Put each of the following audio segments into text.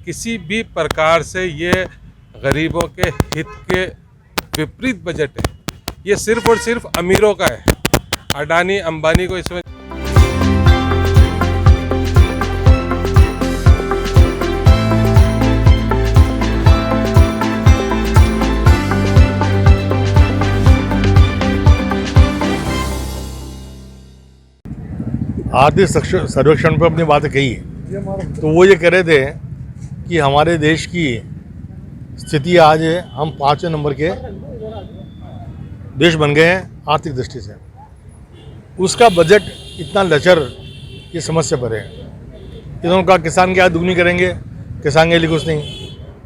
किसी भी प्रकार से ये गरीबों के हित के विपरीत बजट है। ये सिर्फ और सिर्फ अमीरों का है। अडानी अंबानी को इसमें आर्थिक सर्वेक्षण पर अपनी बातें कही है, तो वो ये कह रहे थे कि हमारे देश की स्थिति आज हम 5वें नंबर के देश बन गए हैं आर्थिक दृष्टि से। उसका बजट इतना लचर, ये समस्या पर है। इन्होंने कहा किसान की आय दुगनी करेंगे, किसान के लिए कुछ नहीं।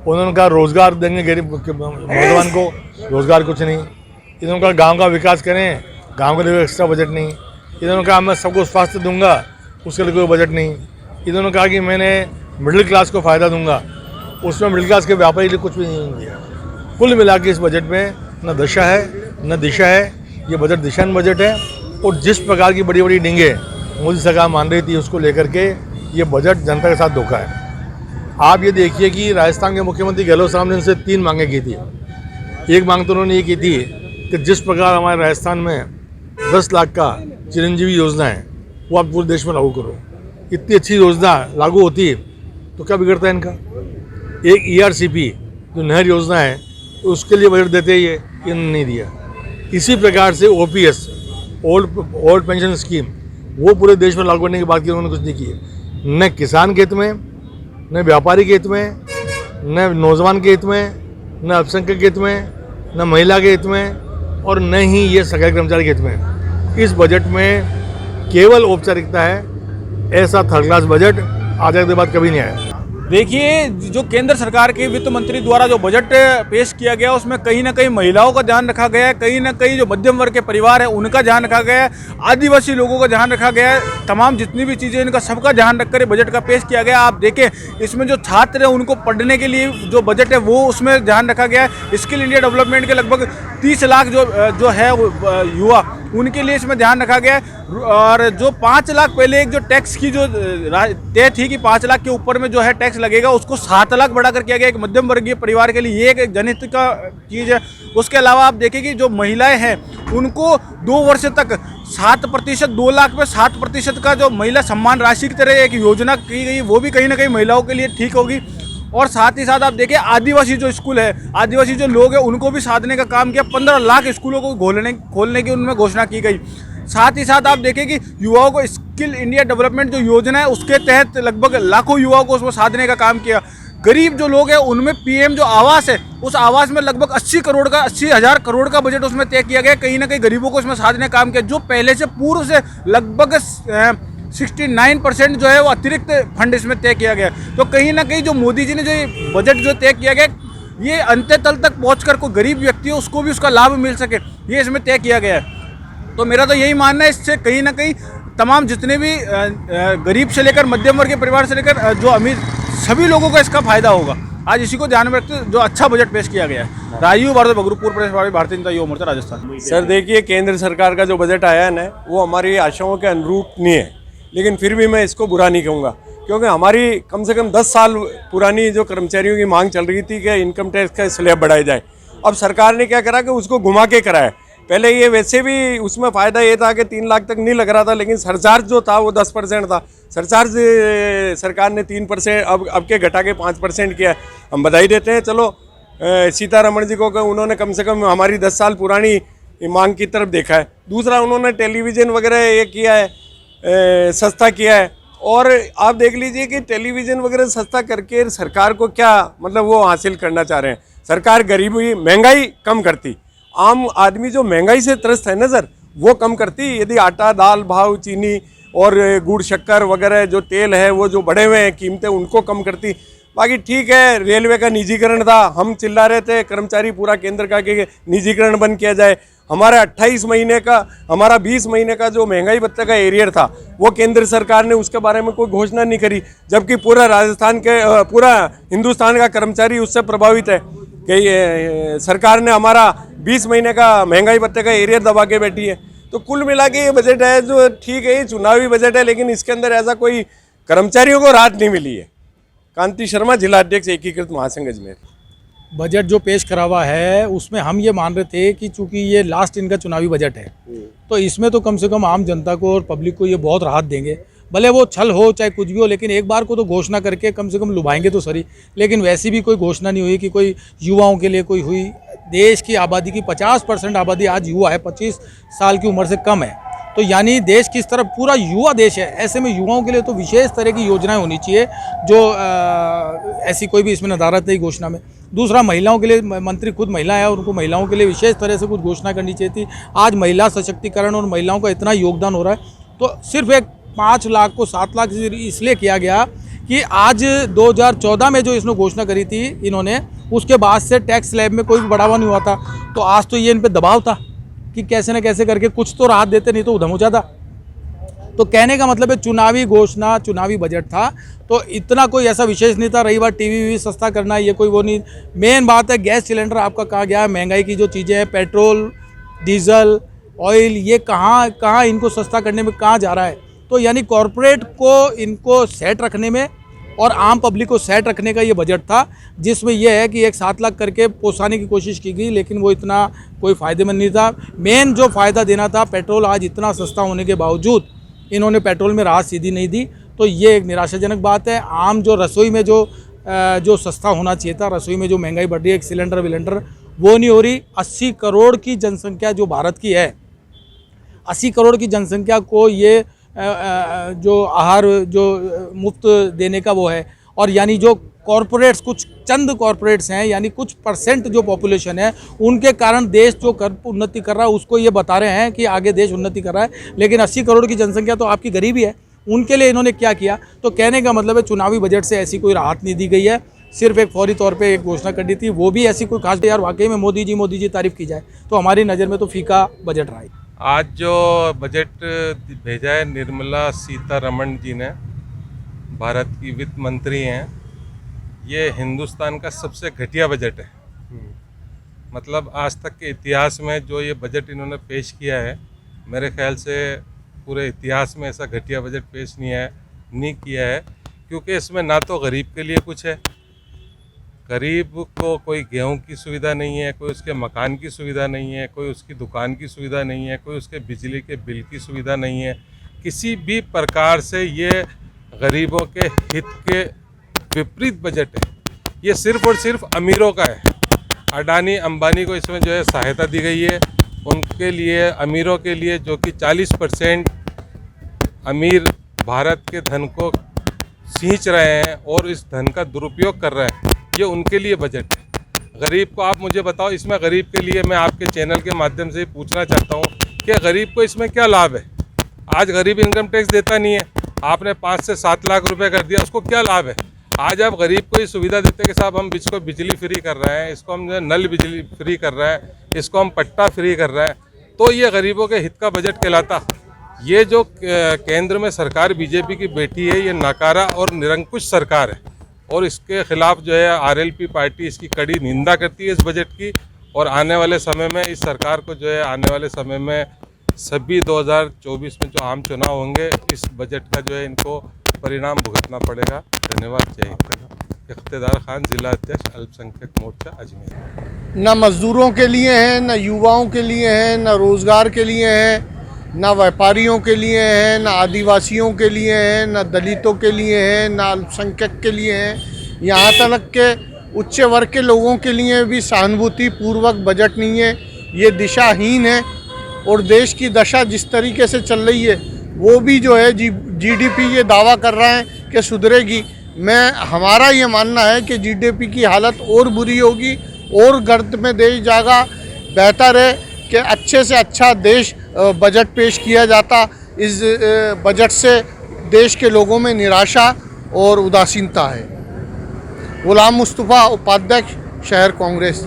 उन्होंने कहा रोज़गार देंगे गरीब नौजवान को, रोज़गार कुछ नहीं। इन्होंने कहा गांव का विकास करें, गांव के लिए एक्स्ट्रा बजट नहीं। इन्होंने कहा मैं सबको स्वास्थ्य दूंगा, उसके लिए कोई बजट नहीं। इन्होंने कहा कि मैंने मिडिल क्लास को फ़ायदा दूंगा, उसमें मिडिल क्लास के व्यापारी लिए कुछ भी नहीं दिया। कुल मिला के इस बजट में न दशा है न दिशा है। ये बजट दिशाहीन बजट है। और जिस प्रकार की बड़ी बड़ी डींगे मोदी सरकार मान रही थी, उसको लेकर के ये बजट जनता के साथ धोखा है। आप ये देखिए कि राजस्थान के मुख्यमंत्री गहलोत साहब ने उनसे 3 मांगें की थी। एक मांग तो उन्होंने ये की थी कि जिस प्रकार हमारे राजस्थान में 10 लाख का चिरंजीवी योजना है, वो आप पूरे देश में लागू करो। इतनी अच्छी योजना लागू होती है तो क्या बिगड़ता है इनका। एक ERCP जो नहर योजना है, उसके लिए बजट देते ही ये नहीं दिया। इसी प्रकार से OPS ओल्ड पेंशन स्कीम, वो पूरे देश में लागू करने की बात की, उन्होंने कुछ नहीं की। न किसान के हित में, न व्यापारी के हित में, न नौजवान के हित में, न अल्पसंख्यक के हित में, न महिला के हित में, और न ही ये सरकारी कर्मचारी के हित में। इस बजट में केवल औपचारिकता है। ऐसा थर्ड क्लास बजट आज़ादी के बाद कभी नहीं आया। देखिए, जो केंद्र सरकार के वित्त मंत्री द्वारा जो बजट पेश किया गया, उसमें कहीं ना कहीं महिलाओं का ध्यान रखा गया है, कहीं ना कहीं जो मध्यम वर्ग के परिवार है उनका ध्यान रखा गया है, आदिवासी लोगों का ध्यान रखा गया है। तमाम जितनी भी चीज़ें, इनका सबका ध्यान रखकर ये बजट का पेश किया गया। आप देखें, इसमें जो छात्र हैं उनको पढ़ने के लिए जो बजट है वो उसमें ध्यान रखा गया है। स्किल इंडिया डेवलपमेंट के लगभग 30 लाख जो है युवा, उनके लिए इसमें ध्यान रखा गया है। और जो 5 लाख पहले एक जो टैक्स की जो तय थी कि 5 लाख के ऊपर में जो है टैक्स लगेगा, उसको 7 लाख बढ़ाकर किया गया एक मध्यम वर्गीय परिवार के लिए। ये एक जनहित का चीज़ है। उसके अलावा आप देखें कि जो महिलाएं हैं उनको 2 वर्ष तक 7%, 2 लाख में 7% का जो महिला सम्मान राशि की तरह एक योजना की गई, वो भी कहीं ना कहीं महिलाओं के लिए ठीक होगी। और साथ ही साथ आप देखिए, आदिवासी जो स्कूल है, आदिवासी जो लोग हैं उनको भी साधने का काम किया। 15 लाख स्कूलों को खोलने की उनमें घोषणा की गई। साथ ही साथ आप देखें कि युवाओं को स्किल इंडिया डेवलपमेंट जो योजना है, उसके तहत लगभग लाखों युवाओं को उसमें साधने का काम किया। गरीब जो लोग हैं उनमें PM जो आवास है, उस आवास में लगभग 80,000 करोड़ का बजट उसमें तय किया गया। कहीं ना कहीं गरीबों को इसमें साधने का काम किया, जो पहले से पूर्व से लगभग 69% जो है वो अतिरिक्त फंड इसमें तय किया गया। तो कहीं ना कहीं जो मोदी जी ने जो बजट जो तय किया गया, ये अंत्य तल तक पहुंचकर कोई गरीब व्यक्ति हो उसको भी उसका लाभ मिल सके, ये इसमें तय किया गया है। तो मेरा तो यही मानना है, इससे कहीं ना कहीं तमाम जितने भी गरीब से लेकर मध्यम वर्ग के परिवार से लेकर जो अमीर, सभी लोगों को इसका फायदा होगा। आज इसी को ध्यान में रखते जो अच्छा बजट पेश किया गया है। राजीव भारत बगरूपुर प्रदेश भारतीय जनता युवा मोर्चा राजस्थान। सर देखिए, केंद्र सरकार का जो बजट आया है ना, वो हमारी आशाओं के अनुरूप नहीं है, लेकिन फिर भी मैं इसको बुरा नहीं कहूँगा, क्योंकि हमारी कम से कम 10 साल पुरानी जो कर्मचारियों की मांग चल रही थी कि इनकम टैक्स का स्लैब बढ़ाया जाए। अब सरकार ने क्या करा कि उसको घुमा के कराया। पहले ये वैसे भी उसमें फ़ायदा ये था कि 3 लाख तक नहीं लग रहा था, लेकिन सरचार्ज जो था वो 10% था। सरचार्ज सरकार ने 3% अब के घटा के 5% किया। हम बधाई देते हैं, चलो सीतारमण जी को कि उन्होंने कम से कम हमारी 10 साल पुरानी मांग की तरफ देखा है। दूसरा, उन्होंने टेलीविज़न वगैरह ये किया है, सस्ता किया है। और आप देख लीजिए कि टेलीविज़न वगैरह सस्ता करके सरकार को क्या मतलब वो हासिल करना चाह रहे हैं। सरकार गरीबी महंगाई कम करती, आम आदमी जो महंगाई से त्रस्त है ना सर, वो कम करती। यदि आटा दाल भाव, चीनी और गुड़ शक्कर वगैरह जो तेल है वो जो बढ़े हुए हैं कीमतें, उनको कम करती। बाकी ठीक है, रेलवे का निजीकरण था, हम चिल्ला रहे थे कर्मचारी पूरा केंद्र का कि निजीकरण बंद किया जाए। हमारा 28 महीने का, हमारा 20 महीने का जो महंगाई भत्ते का एरियर था, वो केंद्र सरकार ने उसके बारे में कोई घोषणा नहीं करी, जबकि पूरा राजस्थान के पूरा हिंदुस्तान का कर्मचारी उससे प्रभावित है कि सरकार ने हमारा 20 महीने का महंगाई भत्ते का एरियर दबा के बैठी है। तो कुल मिला के ये बजट है जो ठीक है, ये चुनावी बजट है, लेकिन इसके अंदर ऐसा कोई कर्मचारियों को राहत नहीं मिली है। कांति शर्मा, जिला अध्यक्ष एकीकृत महासंघ अजमेर। बजट जो पेश करा हुआ है उसमें हम ये मान रहे थे कि चूंकि ये लास्ट इनका चुनावी बजट है तो इसमें तो कम से कम आम जनता को और पब्लिक को ये बहुत राहत देंगे। भले वो छल हो चाहे कुछ भी हो, लेकिन एक बार को तो घोषणा करके कम से कम लुभाएंगे तो सही। लेकिन वैसी भी कोई घोषणा नहीं हुई कि कोई युवाओं के लिए कोई हुई। देश की आबादी की 50% आबादी आज युवा है, 25 साल की उम्र से कम है। तो यानी देश किस तरह पूरा युवा देश है, ऐसे में युवाओं के लिए तो विशेष तरह की योजनाएं होनी चाहिए जो ऐसी कोई भी इसमें नदारत नहीं घोषणा में। दूसरा, महिलाओं के लिए मंत्री खुद महिला है और उनको महिलाओं के लिए विशेष तरह से कुछ घोषणा करनी चाहिए थी। आज महिला सशक्तिकरण और महिलाओं का इतना योगदान हो रहा है तो सिर्फ एक 5 लाख को 7 लाख इसलिए किया गया कि आज 2014 में जो इसने घोषणा करी थी इन्होंने, उसके बाद से टैक्स स्लैब में कोई भी बढ़ावा नहीं हुआ था। तो आज तो ये इन पर दबाव था कि कैसे न कैसे करके कुछ तो राहत देते, नहीं तो उधम हो जाता। तो कहने का मतलब है चुनावी घोषणा, चुनावी बजट था तो इतना कोई ऐसा विशेष नहीं था। रही बात टीवी सस्ता करना, ये कोई वो नहीं। मेन बात है गैस सिलेंडर आपका कहाँ गया, महंगाई की जो चीज़ें हैं, पेट्रोल, डीजल, ऑयल, ये कहाँ इनको सस्ता करने में कहाँ जा रहा है। तो यानी कॉरपोरेट को इनको सेट रखने में और आम पब्लिक को सेट रखने का ये बजट था, जिसमें यह है कि एक 7 लाख करके पोसाने की कोशिश की गई, लेकिन वो इतना कोई फ़ायदेमंद नहीं था। मेन जो फ़ायदा देना था, पेट्रोल आज इतना सस्ता होने के बावजूद इन्होंने पेट्रोल में राहत सीधी नहीं दी। तो ये एक निराशाजनक बात है। आम जो रसोई में जो सस्ता होना चाहिए था, रसोई में जो महंगाई बढ़ रही है, एक सिलेंडर विलेंडर, वो नहीं हो रही। 80 करोड़ की जनसंख्या जो भारत की है, 80 करोड़ की जनसंख्या को ये जो आहार जो मुफ्त देने का वो है, और यानी जो कॉरपोरेट्स, कुछ चंद कॉरपोरेट्स हैं, यानी कुछ % जो पॉपुलेशन है, उनके कारण देश जो उन्नति कर रहा है उसको ये बता रहे हैं कि आगे देश उन्नति कर रहा है। लेकिन 80 करोड़ की जनसंख्या तो आपकी गरीबी है, उनके लिए इन्होंने क्या किया। तो कहने का मतलब है चुनावी बजट से ऐसी कोई राहत नहीं दी गई है, सिर्फ एक फौरी तौर पे एक घोषणा कर दी थी, वो भी ऐसी कोई खास। यार वाकई में मोदी जी तारीफ़ की जाए तो हमारी नज़र में तो फीका बजट रहा है। आज जो बजट भेजा है निर्मला सीतारमण जी ने, भारत की वित्त मंत्री हैं, ये हिंदुस्तान का सबसे घटिया बजट है। मतलब आज तक के इतिहास में जो ये बजट इन्होंने पेश किया है, मेरे ख्याल से पूरे इतिहास में ऐसा घटिया बजट पेश नहीं किया है। क्योंकि इसमें ना तो गरीब के लिए कुछ है, गरीब को कोई गेहूं की सुविधा नहीं है, कोई उसके मकान की सुविधा नहीं है, कोई उसकी दुकान की सुविधा नहीं है, कोई उसके बिजली के बिल की सुविधा नहीं है। किसी भी प्रकार से ये गरीबों के हित के विपरीत बजट है। ये सिर्फ और सिर्फ अमीरों का है। अडानी अंबानी को इसमें जो है सहायता दी गई है, उनके लिए, अमीरों के लिए, जो कि 40% अमीर भारत के धन को सींच रहे हैं और इस धन का दुरुपयोग कर रहे हैं, ये उनके लिए बजट है। गरीब को आप मुझे बताओ, इसमें गरीब के लिए मैं आपके चैनल के माध्यम से पूछना चाहता हूँ कि गरीब को इसमें क्या लाभ है। आज गरीब इनकम टैक्स देता नहीं है, आपने 5 से 7 लाख रुपए कर दिया, उसको क्या लाभ है। आज आप गरीब को ये सुविधा देते कि साहब हम इसको बिजली फ्री कर रहे हैं, इसको हम नल बिजली फ्री कर रहे हैं, इसको हम पट्टा फ्री कर रहे हैं, तो ये गरीबों के हित का बजट कहलाता। ये जो केंद्र में सरकार बीजेपी की बैठी है, ये नाकारा और निरंकुश सरकार है और इसके खिलाफ जो है आरएलपी पार्टी इसकी कड़ी निंदा करती है इस बजट की। और आने वाले समय में इस सरकार को जो है आने वाले समय में सभी 2024 में जो आम चुनाव होंगे, इस बजट का जो है इनको परिणाम भुगतना पड़ेगा। धन्यवाद। जय हिंद। इख्तियार खान, जिला अध्यक्ष अल्पसंख्यक मोर्चा अजमेर। न मज़दूरों के लिए हैं, न युवाओं के लिए हैं, न रोज़गार के लिए हैं, न व्यापारियों के लिए हैं, न आदिवासियों के लिए हैं, न दलितों के लिए हैं, न अल्पसंख्यक के लिए हैं। यहाँ तक के उच्च वर्ग के लोगों के लिए भी सहानुभूति पूर्वक बजट नहीं है। ये दिशाहीन है और देश की दशा जिस तरीके से चल रही है, वो भी जो है जीडीपी ये दावा कर रहा है कि सुधरेगी। हमारा ये मानना है कि जीडीपी की हालत और बुरी होगी और गर्त में देश जाएगा। बेहतर है कि अच्छे से अच्छा देश बजट पेश किया जाता। इस बजट से देश के लोगों में निराशा और उदासीनता है। गुलाम मुस्तफ़ा, उपाध्यक्ष, शहर कांग्रेस।